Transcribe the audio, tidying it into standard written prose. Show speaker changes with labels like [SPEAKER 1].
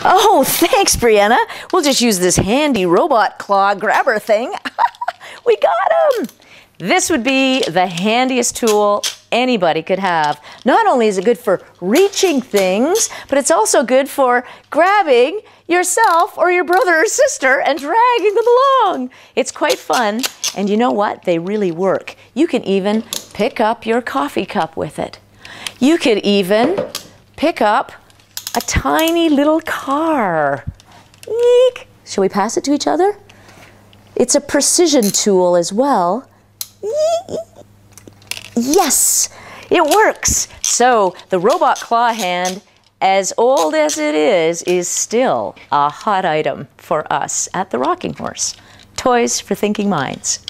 [SPEAKER 1] Oh, thanks, Brianna. We'll just use this handy robot claw grabber thing. We got him. This would be the handiest tool anybody could have. Not only is it good for reaching things, but it's also good for grabbing yourself or your brother or sister and dragging them along. It's quite fun, and you know what? They really work. You can even pick up your coffee cup with it. You could even pick up a tiny little car. Eek. Shall we pass it to each other? It's a precision tool as well. Yes, it works. So the robot claw hand, as old as it is still a hot item for us at the Rocking Horse. Toys for Thinking Minds.